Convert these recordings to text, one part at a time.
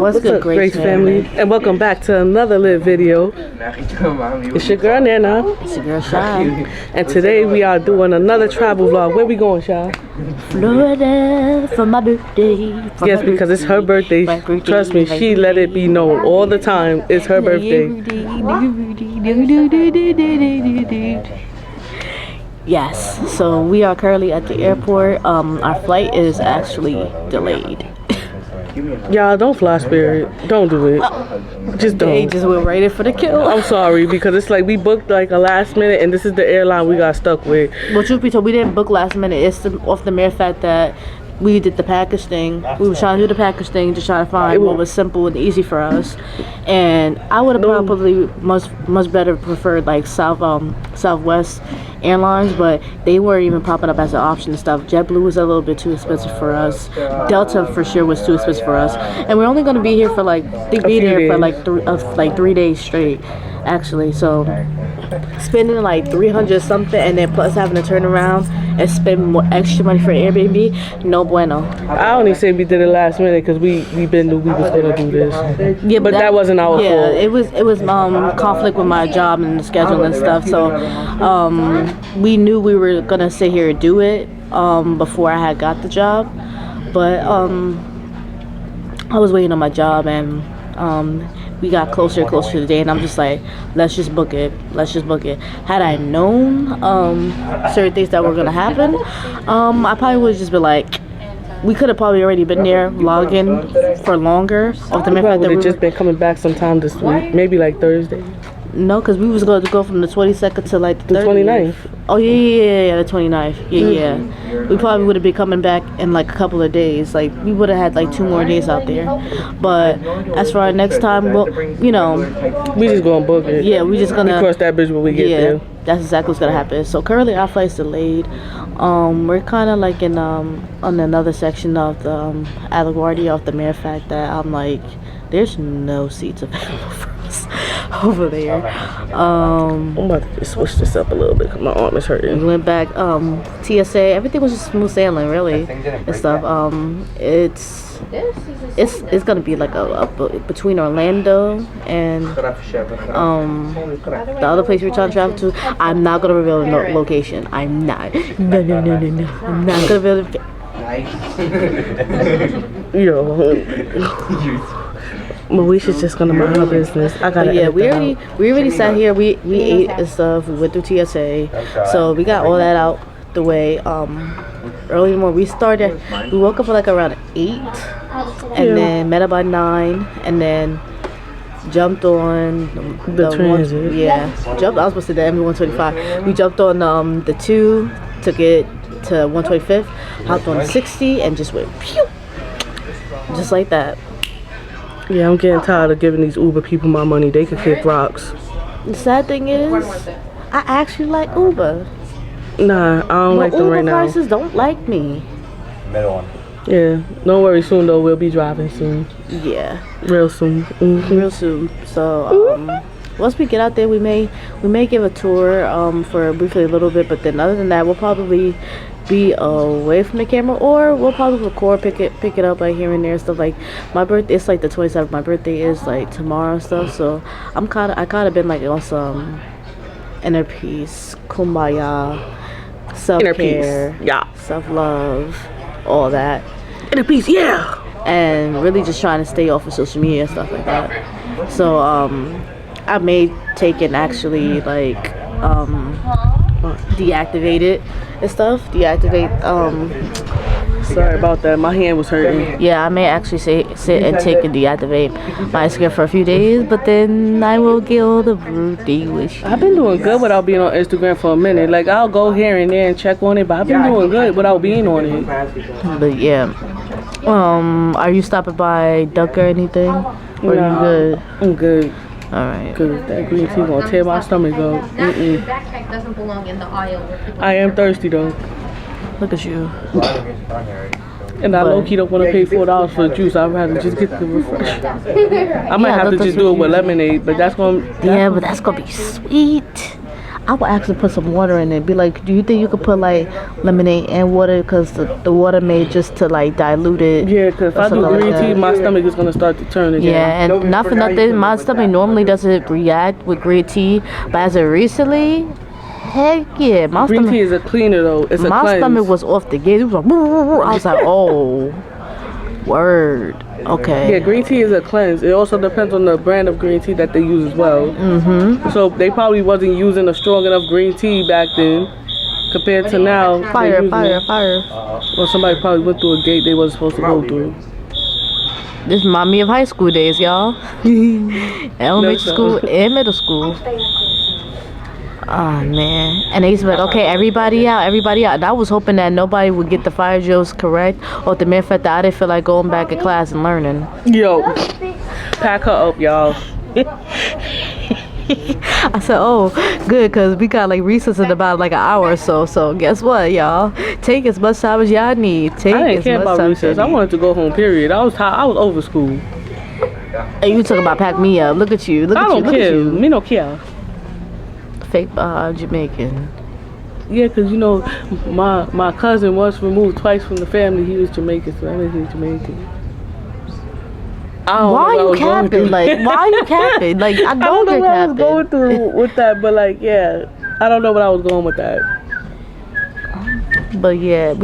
What's good, Grace family? And welcome back to another lit video. It's your girl Nana. It's your girl Shy. And today we are doing another travel vlog. Where we going, Shy? Florida for my birthday. Yes, because it's her birthday. Trust me, she let it be known all the time. It's her birthday. Yes, so we are currently at the airport. Our flight is actually delayed. Y'all don't fly Spirit. Don't do it. Just don't. They just went right in for the kill. I'm sorry because it's like we booked like a last minute and this is the airline we got stuck with. Well, truth be told, we didn't book last minute. It's off the mere fact that we did the package thing. We were trying to do the package thing, just trying to find what was simple and easy for us. And I would have probably much better preferred like Southwest Airlines, but they weren't even popping up as an option and stuff. JetBlue was a little bit too expensive for us. Delta for sure was too expensive for us. And we're only going to be here for like for 3 days straight, actually. So spending like 300 something and then plus having to turn around and spend more extra money for Airbnb, no bueno. I only say we did it last minute because we been knew we was gonna do this. Yeah, but that wasn't our fault. Yeah, it was conflict with my job and the schedule and stuff. So we knew we were gonna sit here and do it before I had got the job, but I was waiting on my job and we got closer and closer to the day, and I'm just like, let's just book it. Had I known certain things that were gonna happen, I probably would have just been like, we could have probably already been there logging for longer. Off the we probably would have just been coming back sometime this week, maybe like Thursday. No, because we was going to go from the 22nd to like the 29th. Oh, yeah, the 29th. Yeah. We probably would have been coming back in like a couple of days. Like, we would have had like 2 more days out there. But as for our next time, well, you know, we just going to book it. Yeah, we just going to cross that bridge when we get there. That's exactly what's going to happen. So currently our flight's delayed. We're kind of like in on another section of the LaGuardia, off the mere fact that I'm like, there's no seats available for us over there. I'm about to switch this up a little bit because my arm is hurting. We went back, TSA, everything was just smooth sailing, really, and stuff. It's gonna be like a between Orlando and the other place we're trying to travel to. I'm not gonna reveal the location. I'm not. No. I'm not gonna reveal the. Yo. Moesha's just gonna mind her business. I gotta. Yeah, we already sat here. We ate and stuff. We went through TSA, so we got all that out the way. Early in the morning, we woke up at like around 8, and then met about 9, and then jumped on the transit. I was supposed to the MV-125. We jumped on the 2, took it to 125th, hopped on 60, and just went pew, just like that. Yeah, I'm getting tired of giving these Uber people my money. They could kick rocks. The sad thing is, I actually like Uber. Nah, I don't like them right now. Uber prices don't like me. Yeah, don't worry. Soon though, we'll be driving soon. Yeah, real soon. Real soon. So once we get out there, we may give a tour for briefly a little bit, but then other than that, we'll probably be away from the camera, or we'll probably record, pick it up like here and there, stuff. Like my birthday, it's like the 27th. My birthday is like tomorrow and stuff, so I kind of been like on some inner peace, kumbaya, self-care, self-love, all that. Inner peace, yeah. And really just trying to stay off of social media and stuff like that. So I may take and actually like deactivate it and stuff. Sorry about that. My hand was hurting. Yeah, I may actually sit and take and deactivate my Instagram for a few days, but then I will get all the birthday wishes. I've been doing good without being on Instagram for a minute. Like, I'll go here and there and check on it, but I've been doing good without being on it. But yeah, are you stopping by Duck or anything? Or are you good? I'm good. Alright. Cause that green tea gonna tear my stomach up. Backpack doesn't belong in the aisle. I am thirsty though. Look at you. And I low-key don't want to pay $4 for the juice. I'd rather just get the refresh. I might have to just do it with lemonade, but that's gonna... but that's gonna be sweet. I would actually put some water in it. Be like, do you think you could put like lemonade and water? Because the water made just to like dilute it. Yeah, because if I do green tea, my stomach is going to start to turn again. Yeah, and not for nothing, my stomach normally doesn't react with green tea. But as of recently, heck yeah. My Green stomach, tea is a cleaner though. It's a my cleanse. stomach was off the gate. It was like, I was like, oh, word. Okay. Yeah, green tea is a cleanse. It also depends on the brand of green tea that they use as well. Mm-hmm. So they probably wasn't using a strong enough green tea back then compared to now. Fire. Well, somebody probably went through a gate they wasn't supposed to go through. This remind me of high school days, y'all. Elementary school and middle school. Oh man. And they used to be like, okay, everybody out. And I was hoping that nobody would get the fire drills correct, or the mere fact that I didn't feel like going back in class and learning. Yo, pack her up, y'all. I said, oh, good, because we got like recess in about like an hour or so. So guess what, y'all? Take as much time as y'all need. Take I didn't as care much about time recess. as you I need. wanted to go home, period. I was tired. I was over school. And you talking about pack me up. Look at you. Look I at you. don't Look at care. you. Me no care. Fake Jamaican. Yeah, because you know, my cousin was removed twice from the family. He was Jamaican, so I think he's Jamaican. I don't Why know are what you I was going capping? through. Like, why are you capping? Like, I I know don't know you're what I was going capping. through with that, but like, yeah, I don't know what I was going with that. But yeah,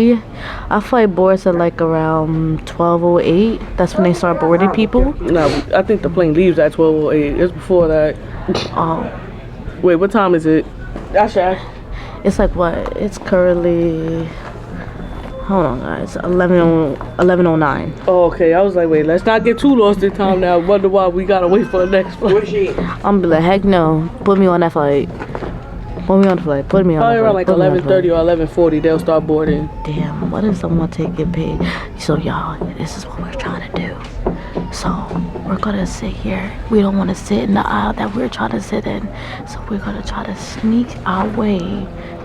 I feel like boards are like around 12:08. That's when they start boarding people. No, I think the plane leaves at 12:08. It's before that. Oh, Wait, what time is it? That's it's like what? It's currently. Hold on, guys. 11:09. Oh, okay. I was like, wait, let's not get too lost in time now. Wonder why we gotta wait for the next flight. I'm be like, heck no. Put me on that flight. Put me on the flight. Put me on. Probably the around flight. like Put me on the 11:30 or 11:40, they'll start boarding. flight. Damn. What if someone take it paid? So y'all, this is what we're trying to do. So we're gonna sit here. We don't want to sit in the aisle that we're trying to sit in. So we're gonna try to sneak our way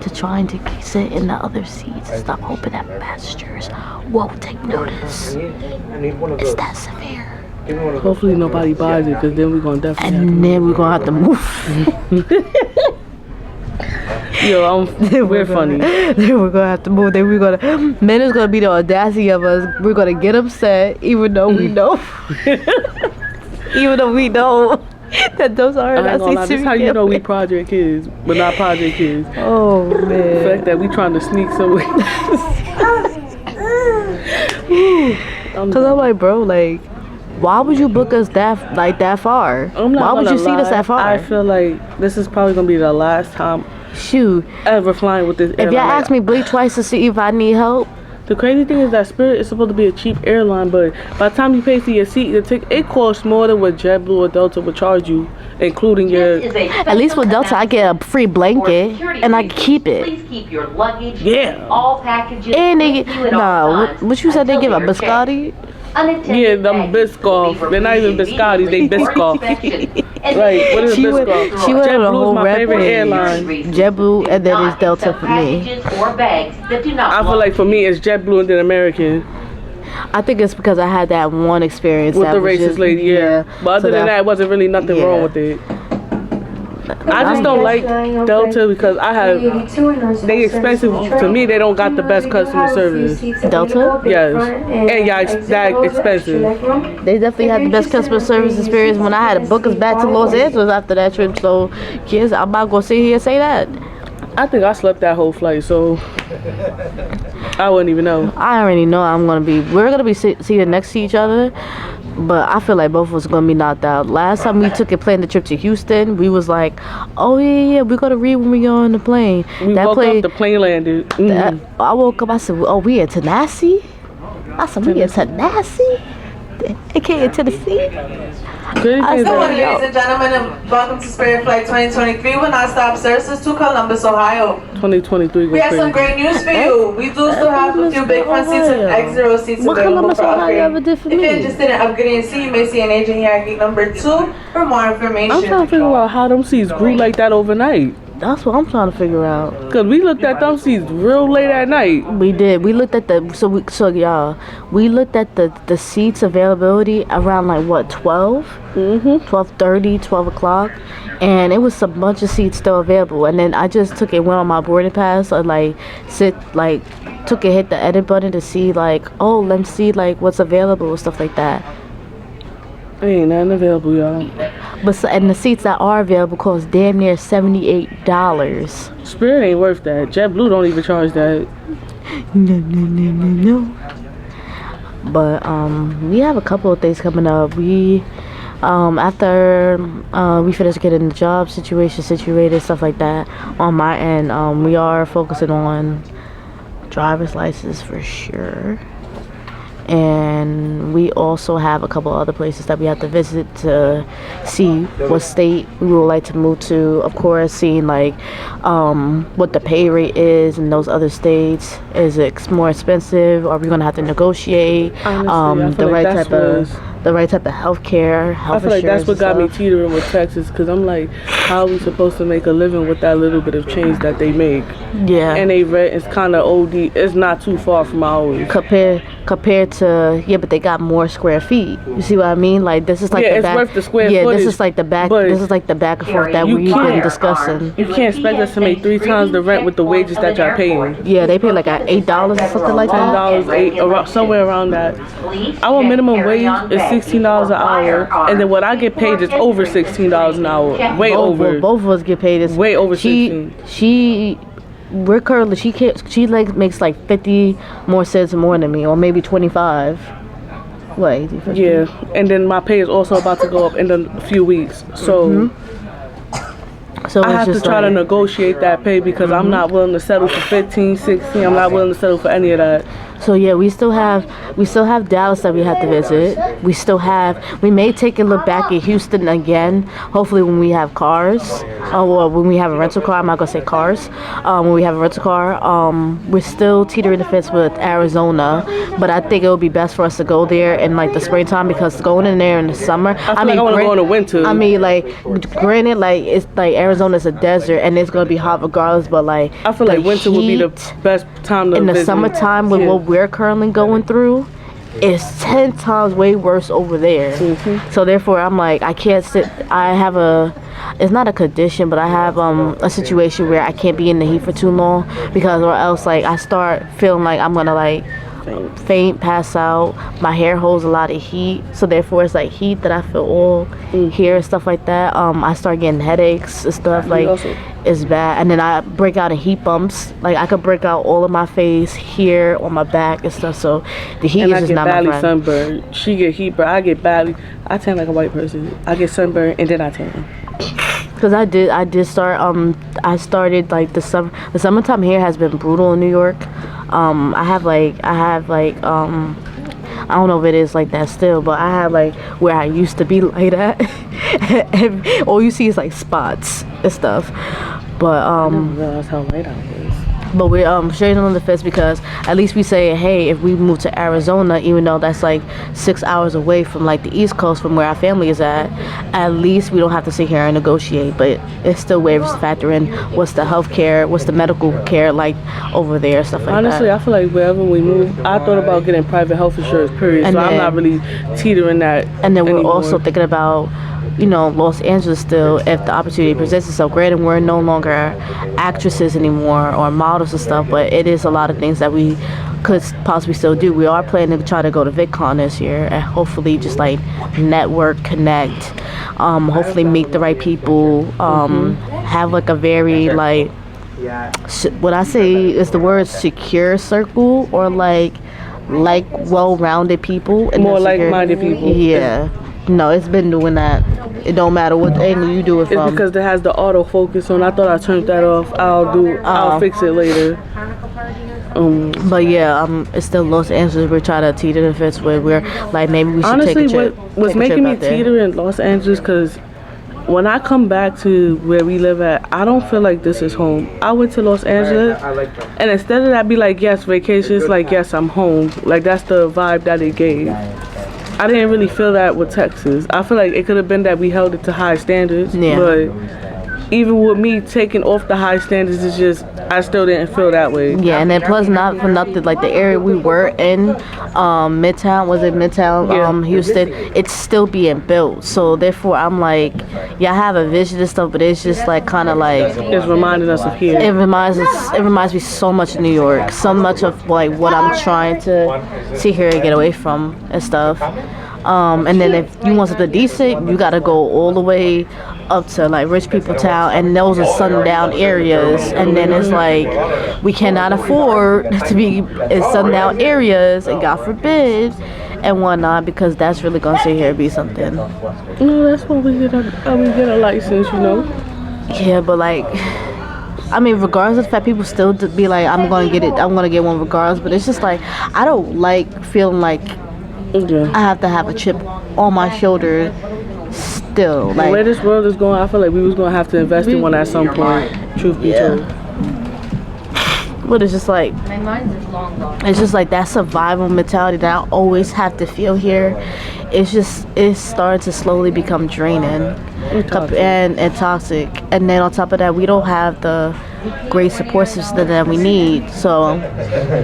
to trying to sit in the other seats and stop hoping that passengers won't take notice. It's that severe. Hopefully nobody buys it, because then we're gonna definitely And then we're gonna have to move. Yo, we're funny. Then we're gonna have to move. Then then it's gonna be the audacity of us. We're gonna get upset, even though we know, that those are I ain't our gonna lie, seats. this how you know we project kids, but not project kids. Oh The man. fact that we trying to sneak somewhere. Cause I'm like, bro, like, why would you book us that far? I'm not Why would gonna you seat us lie, that far? I feel like this is probably gonna be the last time Shoot, ever flying with this airline. if y'all ask me blink twice to see if I need help, The crazy thing is that Spirit is supposed to be a cheap airline, but by the time you pay for your seat, it costs more than what JetBlue or Delta would charge you, including your. at least with Delta I get a free blanket and I can keep it. Please keep your luggage, Yeah. all packages, And they with get, you at all nah, times what you said they until give a they are checked. biscotti? Unattended Yeah, them baggage will be Biscoff. They're not even removed biscottis, they immediately Biscoff. for inspection. And Right, what is She went- Biscoff? she went on a JetBlue whole is my favorite rampage. airline. JetBlue, and then not it's Delta accept for me. packages or bags that do not I feel belong like for to me, you. it's JetBlue and then American I think it's because I had that one experience with that the was racist just- lady. Yeah, but other So than that, wasn't really nothing yeah. wrong with it. I just don't like Delta because they expensive to me. They don't got the best customer service. Delta? Yes, and yeah, that expensive. They definitely had the best customer service experience when I had to book us back to Los Angeles after that trip. So, kids, I'm not gonna sit here and say that. I think I slept that whole flight, so I wouldn't even know. I already know we're gonna be seated next to each other, but I feel like both of us are gonna be knocked out. Last time we planned the trip to Houston, we was like, oh yeah, we're gonna read when we go on the plane. We woke up, the plane landed. I woke up, I said, oh, we in Tennessee? I said, we in Tennessee? AKA Tennessee? Crazy I thing is saw that- it. Ladies and gentlemen, and welcome to Spirit Flight 2023 with non-stop services to Columbus, Ohio. 2023 We goes have some crazy. great news for you. We do still have a few big front seats and X0 seats What available Columbus, for Ohio ever upgrade. did for If you're me? interested in upgrading a seat, you may see an agent here at gate number 2 for more I'm trying to information. figure out how them seats grew like that overnight. That's what I'm trying to figure out. Cause we looked at them seats real late at night. We did. We looked at y'all. We looked at the seats availability around like what 12, 12:30, 12 o'clock, and it was a bunch of seats still available. And then I just went on my boarding pass, or took a hit the edit button to see like, oh, let me see like what's available and stuff like that. Ain't nothing available, y'all. And the seats that are available cost damn near $78. Spirit ain't worth that. JetBlue don't even charge that. No. But we have a couple of things coming up. We after we finish getting the job situated, stuff like that on my end, we are focusing on driver's license for sure. And we also have a couple other places that we have to visit to see what state we would like to move to. Of course, seeing like what the pay rate is in those other states. Is it more expensive? Are we gonna have to negotiate Honestly, the right type of health care? I feel like that's what got me teetering with Texas, because I'm like, how are we supposed to make a living with that little bit of change that they make? Yeah. And they rent is kind of OD. It's not too far from ours. Compared to, but they got more square feet. You see what I mean? Like this is like the it's back. worth the square footage, this footage, is like the back and forth that we've been discussing. You can't expect us to make 3 times the rent with the wages that y'all paying. Yeah, they pay like $8 or something like that. $10, somewhere around that. Our minimum wage is $16 an hour, and then what I get paid is over $16 an hour. Way over. Both of us get paid is way over 16. She makes like 50 more cents more than me, or maybe 25. What, 80, 50? Yeah, and then my pay is also about to go up in a few weeks, so so I have to try to negotiate that pay, because I'm not willing to settle for 15, 16. I'm not willing to settle for any of that. So yeah, we still have Dallas that we have to visit. We may take a look back at Houston again, hopefully when we have cars, or when we have a rental car. I'm not gonna say cars. When we have a rental car, we're still teetering the fence with Arizona, but I think it would be best for us to go there in like the springtime, because going in there in the summer, I want to go in the winter. I mean, like, granted, like it's like Arizona's a desert and it's gonna be hot regardless, but like I feel like winter would be the best time to in the visit. summertime with what we're currently going through. It's 10 times way worse over there. So therefore, I'm like, I can't sit. It's not a condition, but I have a situation where I can't be in the heat for too long, because or else like I start feeling like I'm gonna like faint, pass out. My hair holds a lot of heat, so therefore it's like heat that I feel all here and stuff like that. I start getting headaches and stuff, like it's bad. And then I break out in heat bumps. Like I could break out all of my face, here on my back and stuff. So the heat is just not my friend. Sunburn. She get heat, but I get badly. I tan like a white person. I get sunburn and then I tan. Because I did start. I started like the summertime here has been brutal in New York. I have like I don't know if it is like that still, but I have like where I used to be like that. And all you see is like spots and stuff. But I didn't realize how late I was. But we're straight on the fence, because at least we say, hey, if we move to Arizona, even though that's like 6 hours away from like the East Coast from where our family is at least we don't have to sit here and negotiate. But it's still waivers to factor in what's the health care, what's the medical care like over there, stuff like Honestly, that. I feel like wherever we move, I thought about getting private health insurance, period. And so I'm then- not really teetering that. And then we're anymore. also thinking about, Los Angeles still, if the opportunity presents itself. Granted, we're no longer actresses anymore or models and stuff, but it is a lot of things that we could possibly still do. We are planning to try to go to VidCon this year and hopefully just like network, connect, hopefully meet the right people, have like a very like, what I say is the word secure circle, or like well-rounded people. And More like-minded people. Yeah. No, it's been doing that. It don't matter what angle you do it It's from. because it has the autofocus on. I thought I turned that off. I'll fix it later. But yeah, it's still Los Angeles. We're trying to teeter the fence where we're like, maybe we should Honestly, take a trip. what's making me teeter in Los Angeles, because when I come back to where we live at, I don't feel like this is home. I went to Los Angeles, and instead of that be like, yes, vacation, it's like, yes, I'm home. Like, that's the vibe that it gave. I didn't really feel that with Texas. I feel like it could have been that we held it to high standards, but even with me taking off the high standards, it's just I still didn't feel that way. Yeah, and then plus not for nothing, like the area we were in, Midtown, was it Midtown, Yeah. Houston, it's still being built. So therefore I'm like, yeah, I have a vision and stuff, but it's just like kind of like, It's reminding us of here. it reminds me so much of New York, so much of like what I'm trying to see here and get away from and stuff. And then if you want something decent, you gotta go all the way up to like rich people town, and those are sundown areas. And then it's like we cannot afford to be in sundown areas, and God forbid, and whatnot, because that's really gonna sit here and be something. No, that's why we get a license, you know. Yeah, but like, I mean, regardless of the fact, people still be like, I'm gonna get one regardless. But it's just like, I don't like feeling like Yeah. I have to have a chip on my shoulder still. The way Like, this world is going, I feel like we was gonna have to invest in one at some point. Truth be told. but it's just like, My mind is long gone. it's just like that survival mentality that I always have to feel here. It's starting to slowly become draining toxic. and toxic. And then on top of that, we don't have the great support system that we need. So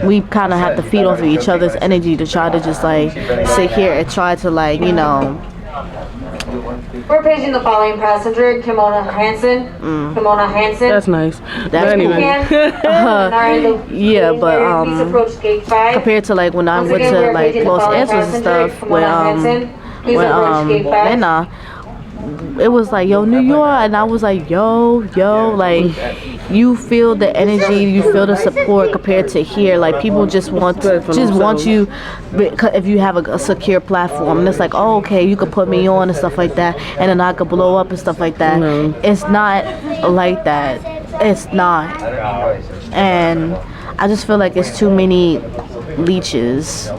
we kind of have to feed off of each other's energy to try to just like sit here and try to like, you know, We're paging the following passenger, Kimona Hansen. Kimona Hansen. That's nice. But That's anyway. yeah, but Please approach gate 5. compared to like when I Once went again, to we're like paging the Los following Angeles and passenger, stuff Kimona Hansen. Please approach gate 5. Lena, it was like, yo, New York, and I was like, yo, like, you feel the energy, you feel the support compared to here. Like, people just want you, if you have a secure platform, and it's like, oh, okay, you could put me on and stuff like that, and then I could blow up and stuff like that. No. It's not like that. It's not. And I just feel like it's too many leeches.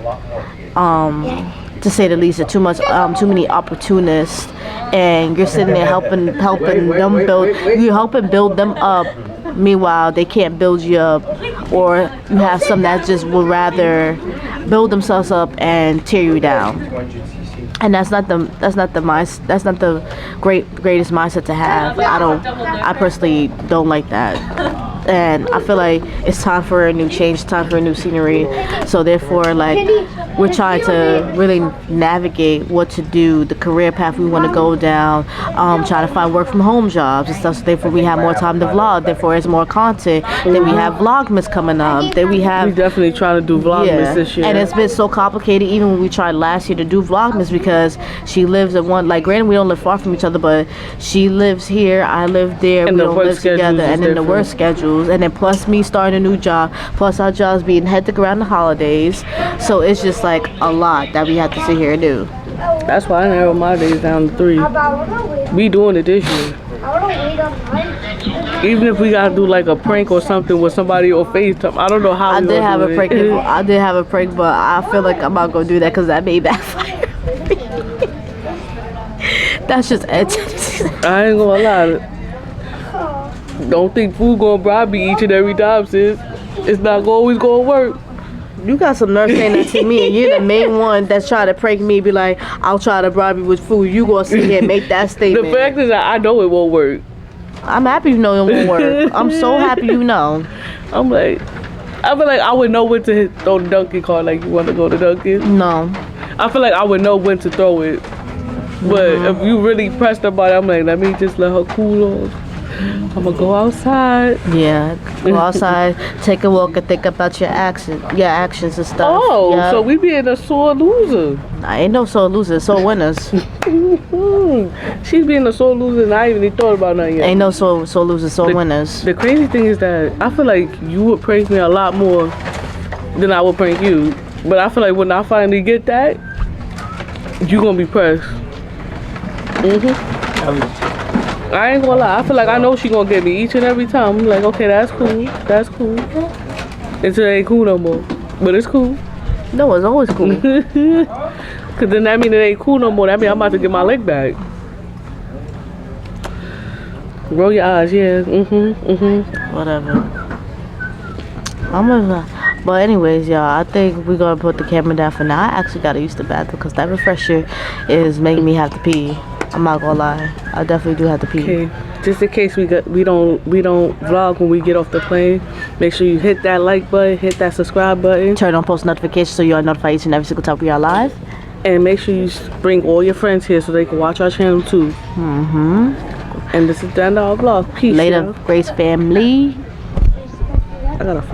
To say the least, too many opportunists, and you're sitting there helping them build. You're helping build them up. Meanwhile, they can't build you up, or you have some that just would rather build themselves up and tear you down. And that's not the greatest mindset to have. I personally don't like that. And I feel like it's time for a new change, time for a new scenery. So therefore, like, we're trying to really navigate what to do, the career path we want to go down, trying to find work from home jobs and stuff. So therefore we have more time to vlog, therefore it's more content. Then we have Vlogmas coming up. Then we have, We definitely trying to do Vlogmas this year. and it's been so complicated even when we tried last year to do Vlogmas, because she lives in one, like, granted we don't live far from each other, but she lives here, I live there, And we the don't work live together, schedules is and then the different. work schedules, and then plus me starting a new job, plus our jobs being hectic around the holidays. So it's just like a lot that we have to sit here and do. That's why I narrowed my days down to 3. We doing it this year. Even if we gotta do like a prank or something with somebody on FaceTime, I don't know how. I we did gonna have do a it. prank. I did have a prank, but I feel like I'm not gonna do that because that may backfire. That's just it. I ain't gonna lie. Don't think food gonna bribe me each and every time, sis. It's not always gonna work. You got some nerve saying that to me, and you're the main one that's trying to prank me. Be like, I'll try to bribe you with food. You gonna sit here and make that The statement. fact is that I know it won't work. I'm happy you know it won't work. I'm so happy you know. I'm like, I feel like I would know when to throw the Dunkin' card. Like, you want to go to Dunkin'? No. I feel like I would know when to throw it. But if you really press the button, I'm like, let me just let her cool off. I'm gonna go outside. Yeah. Go outside, take a walk, and think about your actions and stuff. Oh, Yeah. so we being a sore loser. I ain't no sore losers, sore winners. She's being a sore loser, and I ain't even thought about nothing yet. Ain't no sore losers, sore winners. The crazy thing is that I feel like you would praise me a lot more than I would prank you. But I feel like when I finally get that, you gonna be pressed. I ain't gonna lie. I feel like I know she gonna get me each and every time. I'm like, okay, that's cool. That's cool. Until it ain't cool no more. But it's cool. No, it's always cool. Cause then that mean it ain't cool no more. That mean I'm about to get my leg back. Roll your eyes, yeah. Whatever. But anyways, y'all, I think we're gonna put the camera down for now. I actually gotta use the bathroom because that refresher is making me have to pee. I'm not gonna lie. I definitely do have to pee. Okay. just in case we don't vlog when we get off the plane, make sure you hit that like button, hit that subscribe button, Turn on post notifications so you are notified each and every single time we are live. and make sure you bring all your friends here so they can watch our channel too. And this is the end of our vlog. Peace. Later, y'all. Grace family. I gotta flip.